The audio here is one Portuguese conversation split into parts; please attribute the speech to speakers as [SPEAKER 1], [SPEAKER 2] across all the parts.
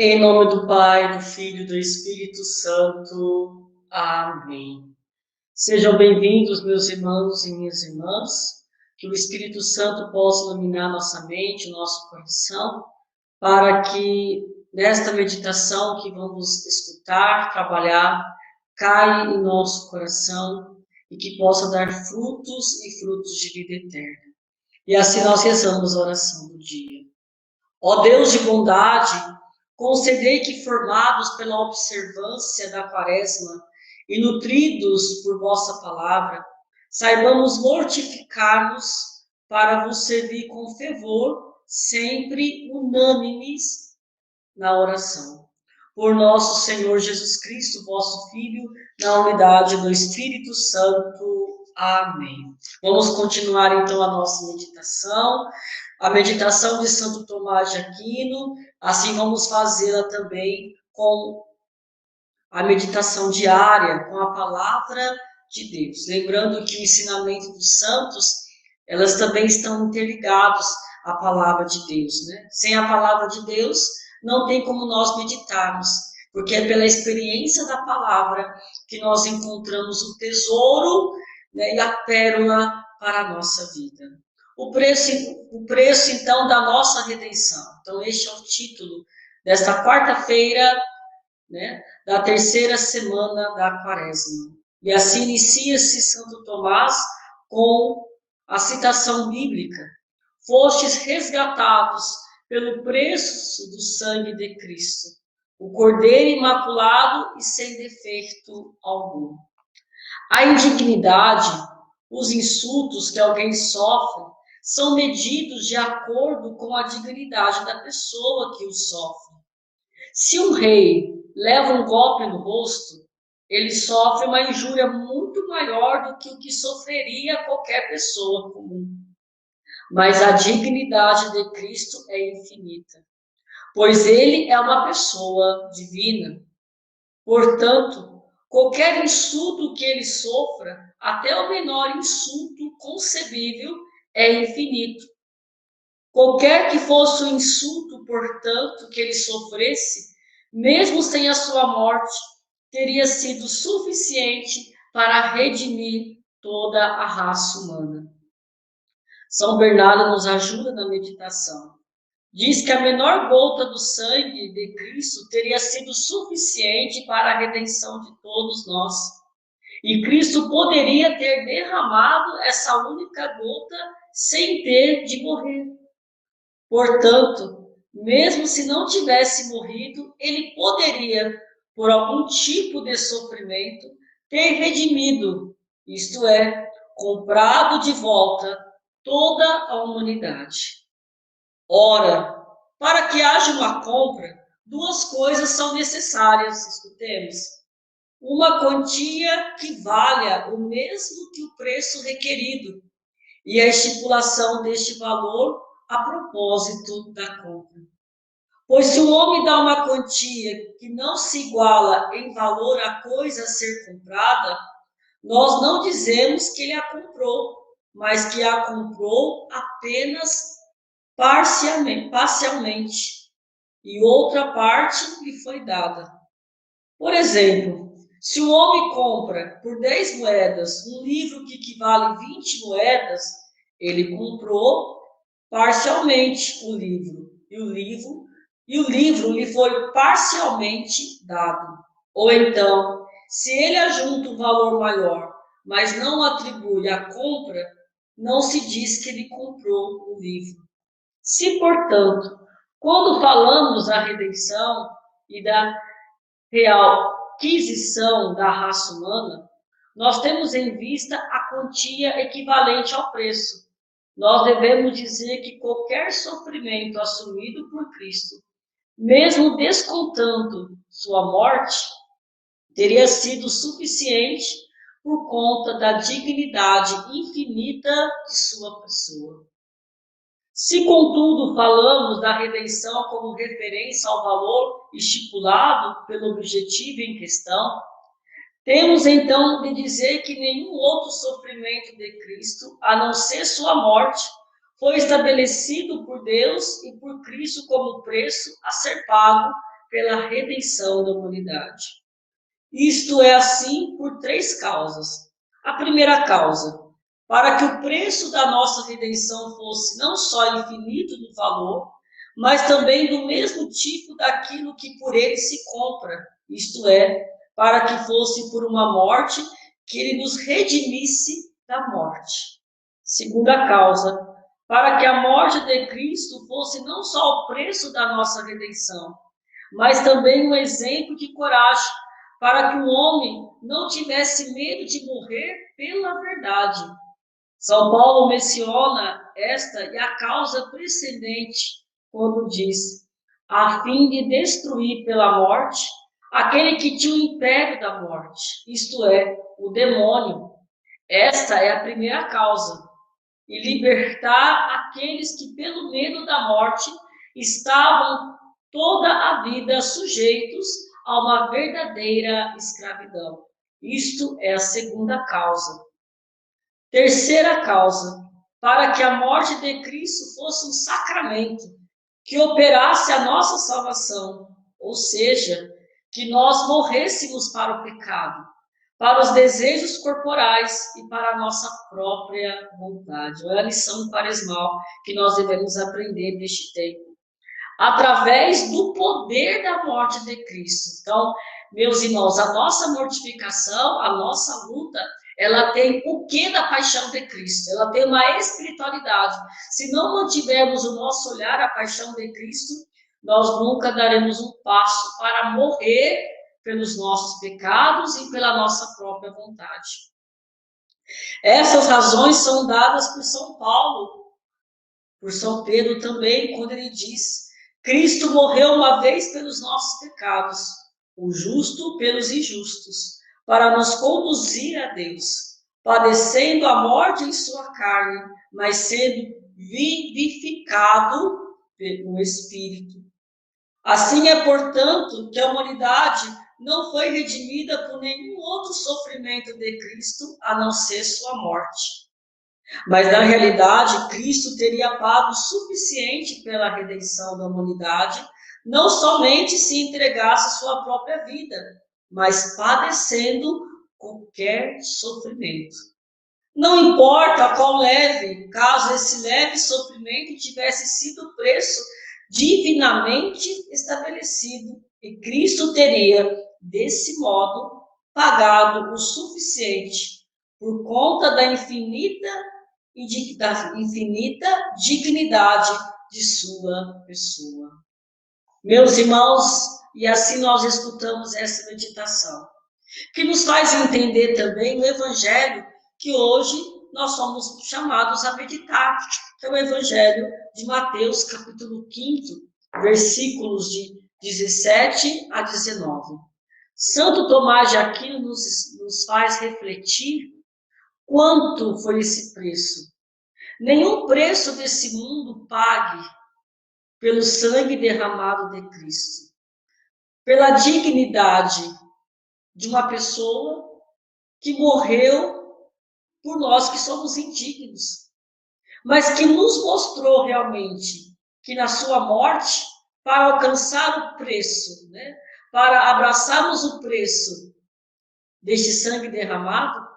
[SPEAKER 1] Em nome do Pai, do Filho e do Espírito Santo. Amém. Sejam bem-vindos, meus irmãos e minhas irmãs, que o Espírito Santo possa iluminar nossa mente, nosso coração, para que nesta meditação que vamos escutar, trabalhar, caia em nosso coração e que possa dar frutos e frutos de vida eterna. E assim nós rezamos a oração do dia. Ó Deus de bondade, concedei que, formados pela observância da Quaresma e nutridos por vossa palavra, saibamos mortificar-nos para vos servir com fervor, sempre unânimes na oração. Por nosso Senhor Jesus Cristo, vosso Filho, na unidade do Espírito Santo. Amém. Vamos continuar então a nossa meditação. A meditação de Santo Tomás de Aquino, assim vamos fazê-la também com a meditação diária, com a palavra de Deus. Lembrando que o ensinamento dos santos, elas também estão interligadas à palavra de Deus, né? Sem a palavra de Deus, não tem como nós meditarmos, porque é pela experiência da palavra que nós encontramos o tesouro, né, e a pérola para a nossa vida. O preço, então, da nossa redenção. Então, este é o título desta quarta-feira, né, da terceira semana da Quaresma. E assim inicia-se Santo Tomás com a citação bíblica: fostes resgatados pelo preço do sangue de Cristo, o Cordeiro imaculado e sem defeito algum. A indignidade, os insultos que alguém sofre, são medidos de acordo com a dignidade da pessoa que os sofre. Se um rei leva um golpe no rosto, ele sofre uma injúria muito maior do que o que sofreria qualquer pessoa comum. Mas a dignidade de Cristo é infinita, pois ele é uma pessoa divina. Portanto, qualquer insulto que ele sofra, até o menor insulto concebível, é infinito. Qualquer que fosse o insulto, portanto, que ele sofresse, mesmo sem a sua morte, teria sido suficiente para redimir toda a raça humana. São Bernardo nos ajuda na meditação. Diz que a menor gota do sangue de Cristo teria sido suficiente para a redenção de todos nós. E Cristo poderia ter derramado essa única gota sem ter de morrer. Portanto, mesmo se não tivesse morrido, ele poderia, por algum tipo de sofrimento, ter redimido, isto é, comprado de volta toda a humanidade. Ora, para que haja uma compra, duas coisas são necessárias, escutemos. Uma quantia que valha o mesmo que o preço requerido, e a estipulação deste valor a propósito da compra. Pois se um homem dá uma quantia que não se iguala em valor à coisa a ser comprada, nós não dizemos que ele a comprou, mas que a comprou apenas parcialmente, e outra parte lhe foi dada. Por exemplo, se o homem compra por 10 moedas um livro que equivale a 20 moedas, ele comprou parcialmente o livro, e o livro lhe foi parcialmente dado. Ou então, se ele ajunta um valor maior, mas não atribui a compra, não se diz que ele comprou o livro. Se, portanto, quando falamos da redenção e da real aquisição da raça humana, nós temos em vista a quantia equivalente ao preço. Nós devemos dizer que qualquer sofrimento assumido por Cristo, mesmo descontando sua morte, teria sido suficiente por conta da dignidade infinita de sua pessoa. Se, contudo, falamos da redenção como referência ao valor estipulado pelo objetivo em questão, temos então de dizer que nenhum outro sofrimento de Cristo, a não ser sua morte, foi estabelecido por Deus e por Cristo como preço a ser pago pela redenção da humanidade. Isto é assim por 3 causas. A primeira causa, para que o preço da nossa redenção fosse não só infinito no valor, mas também do mesmo tipo daquilo que por ele se compra, isto é, para que fosse por uma morte que ele nos redimisse da morte. Segunda causa, para que a morte de Cristo fosse não só o preço da nossa redenção, mas também um exemplo de coragem, para que o homem não tivesse medo de morrer pela verdade. São Paulo menciona esta e a causa precedente, quando diz, a fim de destruir pela morte aquele que tinha o império da morte, isto é, o demônio. Esta é a primeira causa. E libertar aqueles que, pelo medo da morte, estavam toda a vida sujeitos a uma verdadeira escravidão. Isto é a segunda causa. Terceira causa, para que a morte de Cristo fosse um sacramento que operasse a nossa salvação, ou seja, que nós morrêssemos para o pecado, para os desejos corporais e para a nossa própria vontade. É a lição quaresmal que nós devemos aprender neste tempo. Através do poder da morte de Cristo. Então, meus irmãos, a nossa mortificação, a nossa luta, ela tem o quê da paixão de Cristo? Ela tem uma espiritualidade. Se não mantivermos o nosso olhar à paixão de Cristo, nós nunca daremos um passo para morrer pelos nossos pecados e pela nossa própria vontade. Essas razões são dadas por São Paulo, por São Pedro também, quando ele diz: Cristo morreu uma vez pelos nossos pecados, o justo pelos injustos, para nos conduzir a Deus, padecendo a morte em sua carne, mas sendo vivificado pelo Espírito. Assim é, portanto, que a humanidade não foi redimida por nenhum outro sofrimento de Cristo, a não ser sua morte. Mas, na realidade, Cristo teria pago o suficiente pela redenção da humanidade, não somente se entregasse sua própria vida, mas padecendo qualquer sofrimento. Não importa qual leve, caso esse leve sofrimento tivesse sido o preço divinamente estabelecido, e Cristo teria, desse modo, pagado o suficiente por conta da infinita dignidade de sua pessoa. Meus irmãos, e assim nós escutamos essa meditação, que nos faz entender também o Evangelho que hoje nós somos chamados a meditar, que é o Evangelho de Mateus, capítulo 5, versículos de 17 a 19. Santo Tomás de Aquino nos faz refletir quanto foi esse preço. Nenhum preço desse mundo pague pelo sangue derramado de Cristo, pela dignidade de uma pessoa que morreu por nós que somos indignos, mas que nos mostrou realmente que na sua morte, para alcançar o preço, para abraçarmos o preço deste sangue derramado,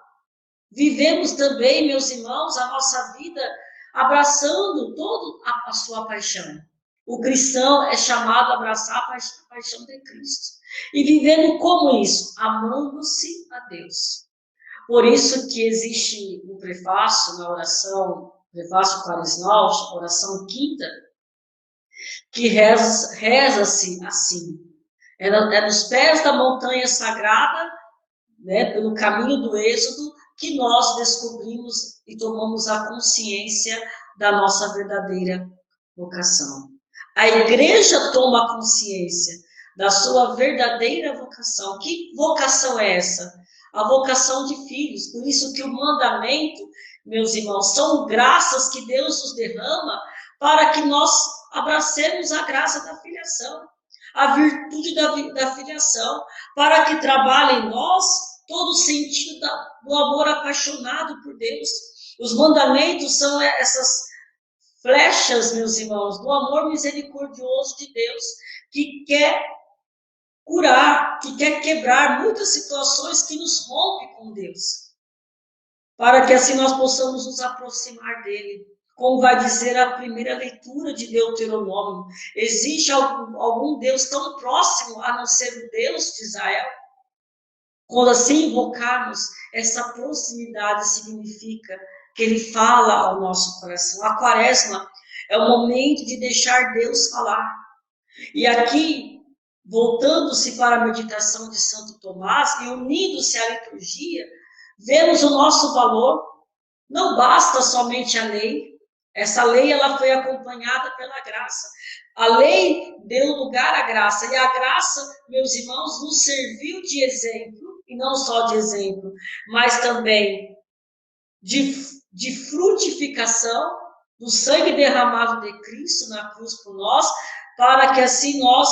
[SPEAKER 1] vivemos também, meus irmãos, a nossa vida abraçando toda a sua paixão. O cristão é chamado a abraçar a paixão de Cristo. E vivendo como isso? Amando-se a Deus. Por isso que existe um prefácio na oração, prefácio quaresmal, oração quinta, que reza-se assim. É nos pés da montanha sagrada, pelo caminho do Êxodo, que nós descobrimos e tomamos a consciência da nossa verdadeira vocação. A igreja toma consciência da sua verdadeira vocação. Que vocação é essa? A vocação de filhos. Por isso que o mandamento, meus irmãos, são graças que Deus nos derrama para que nós abracemos a graça da filiação, a virtude da filiação, para que trabalhe em nós todo o sentido do amor apaixonado por Deus. Os mandamentos são essas flechas, meus irmãos, do amor misericordioso de Deus, que quer curar, que quer quebrar muitas situações que nos rompem com Deus, para que assim nós possamos nos aproximar dele. Como vai dizer a primeira leitura de Deuteronômio, existe algum Deus tão próximo a não ser o Deus de Israel? Quando assim invocarmos, essa proximidade significa que ele fala ao nosso coração. A quaresma é o momento de deixar Deus falar. E aqui, voltando-se para a meditação de Santo Tomás e unindo-se à liturgia, vemos o nosso valor. Não basta somente a lei. Essa lei ela foi acompanhada pela graça. A lei deu lugar à graça. E a graça, meus irmãos, nos serviu de exemplo, e não só de exemplo, mas também de frutificação do sangue derramado de Cristo na cruz por nós, para que assim nós,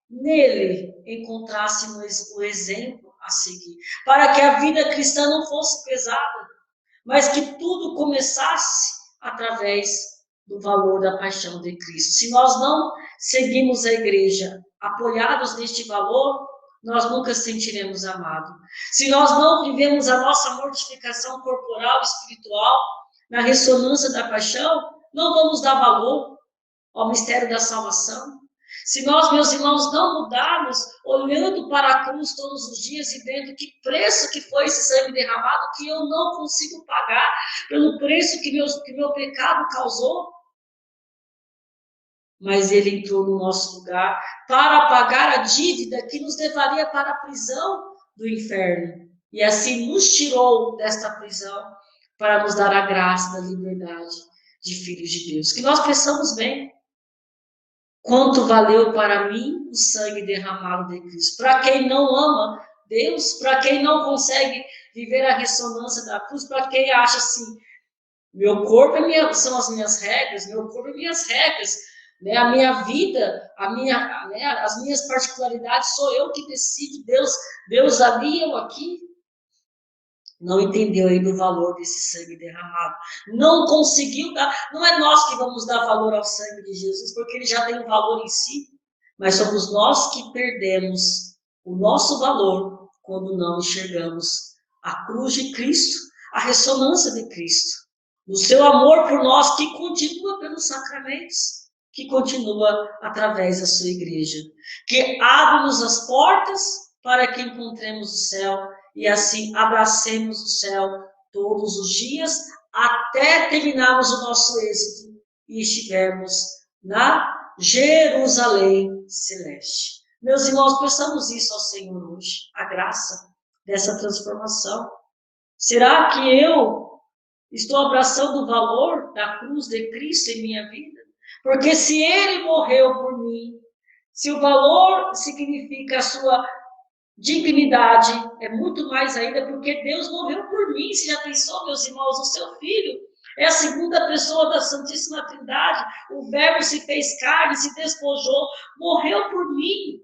[SPEAKER 1] nele, encontrássemos o exemplo a seguir. Para que a vida cristã não fosse pesada, mas que tudo começasse através do valor da paixão de Cristo. Se nós não seguimos a igreja apoiados neste valor, nós nunca sentiremos amado. Se nós não vivemos a nossa mortificação corporal e espiritual na ressonância da paixão, não vamos dar valor ao mistério da salvação. Se nós, meus irmãos, não mudarmos, olhando para a cruz todos os dias e vendo que preço que foi esse sangue derramado, que eu não consigo pagar pelo preço que meu pecado causou, mas ele entrou no nosso lugar para pagar a dívida que nos levaria para a prisão do inferno. E assim nos tirou desta prisão para nos dar a graça da liberdade de filhos de Deus. Que nós pensamos bem. Quanto valeu para mim o sangue derramado de Cristo? Para quem não ama Deus, para quem não consegue viver a ressonância da cruz, para quem acha assim, meu corpo são as minhas regras, meu corpo é minhas regras, né? A minha vida, as minhas particularidades, sou eu que decido, Deus ali, eu aqui. Não entendeu ainda o valor desse sangue derramado. Não conseguiu dar. Não é nós que vamos dar valor ao sangue de Jesus, porque ele já tem um valor em si. Mas somos nós que perdemos o nosso valor quando não enxergamos a cruz de Cristo, a ressonância de Cristo. O seu amor por nós que continua pelos sacramentos, que continua através da sua igreja. Que abre-nos as portas para que encontremos o céu e assim abracemos o céu todos os dias, até terminarmos o nosso êxodo e estivermos na Jerusalém celeste. Meus irmãos, peçamos isso ao Senhor hoje, a graça dessa transformação. Será que eu estou abraçando o valor da cruz de Cristo em minha vida? Porque se ele morreu por mim, se o valor significa a sua dignidade, é muito mais ainda porque Deus morreu por mim. Você já pensou, meus irmãos, o seu filho é a segunda pessoa da Santíssima Trindade, o Verbo se fez carne, se despojou, morreu por mim,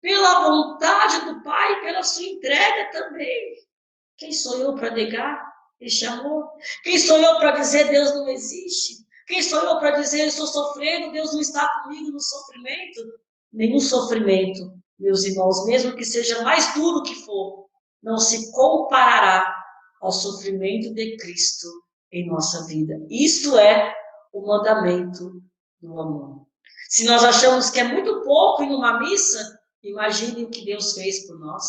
[SPEAKER 1] pela vontade do Pai, pela sua entrega também. Quem sou eu para negar este amor? Quem sou eu para dizer Deus não existe? Quem sou eu para dizer eu estou sofrendo, Deus não está comigo no sofrimento? Nenhum sofrimento, meus irmãos, mesmo que seja mais duro que for, não se comparará ao sofrimento de Cristo em nossa vida. Isto é o mandamento do amor. Se nós achamos que é muito pouco em uma missa, imagine o que Deus fez por nós.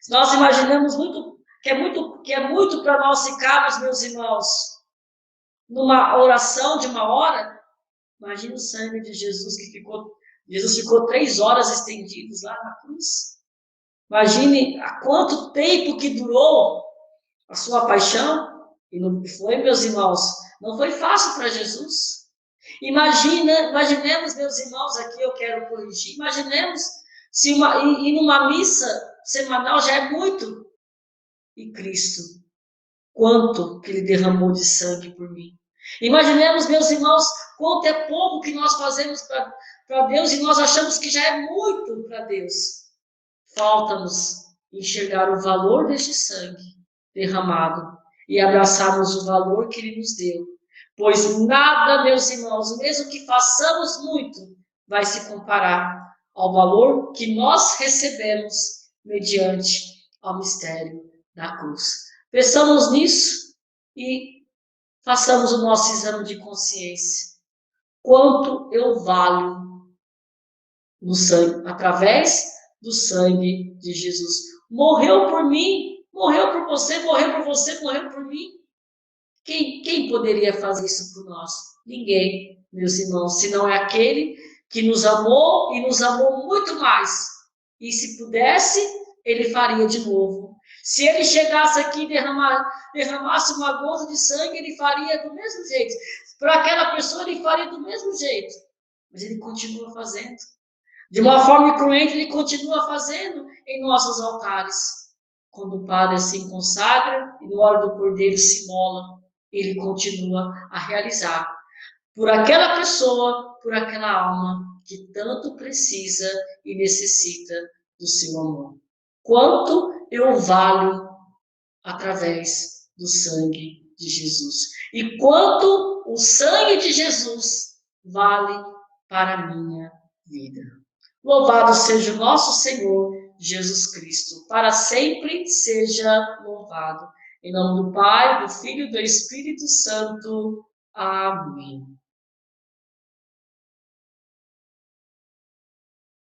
[SPEAKER 1] Se nós imaginamos que é muito para nós ficarmos, meus irmãos, numa oração de uma hora, imagine o sangue de Jesus Jesus ficou 3 horas estendidos lá na cruz. Imagine há quanto tempo que durou a sua paixão. E não foi, meus irmãos, não foi fácil para Jesus. Imaginemos, meus irmãos, aqui eu quero corrigir, imaginemos se ir numa missa semanal já é muito. E Cristo, quanto que ele derramou de sangue por mim. Imaginemos, meus irmãos, quanto é pouco que nós fazemos para Deus e nós achamos que já é muito para Deus. Falta-nos enxergar o valor deste sangue derramado e abraçarmos o valor que ele nos deu. Pois nada, meus irmãos, mesmo que façamos muito, vai se comparar ao valor que nós recebemos mediante ao mistério da cruz. Pensamos nisso e façamos o nosso exame de consciência. Quanto eu valho no sangue, através do sangue de Jesus? Morreu por mim, morreu por você, morreu por você, morreu por mim. Quem poderia fazer isso por nós? Ninguém, meus irmãos, senão é aquele que nos amou e nos amou muito mais. E se pudesse, ele faria de novo. Se ele chegasse aqui e derramasse uma gota de sangue, ele faria do mesmo jeito. Para aquela pessoa, ele faria do mesmo jeito. Mas ele continua fazendo. De uma forma cruenta, ele continua fazendo em nossos altares. Quando o padre assim consagra e no hora do cordeiro se mola, ele continua a realizar por aquela pessoa, por aquela alma que tanto precisa e necessita do seu amor. Quanto eu valho através do sangue de Jesus. E quanto o sangue de Jesus vale para a minha vida. Louvado seja o nosso Senhor Jesus Cristo, para sempre seja louvado. Em nome do Pai, do Filho e do Espírito Santo. Amém.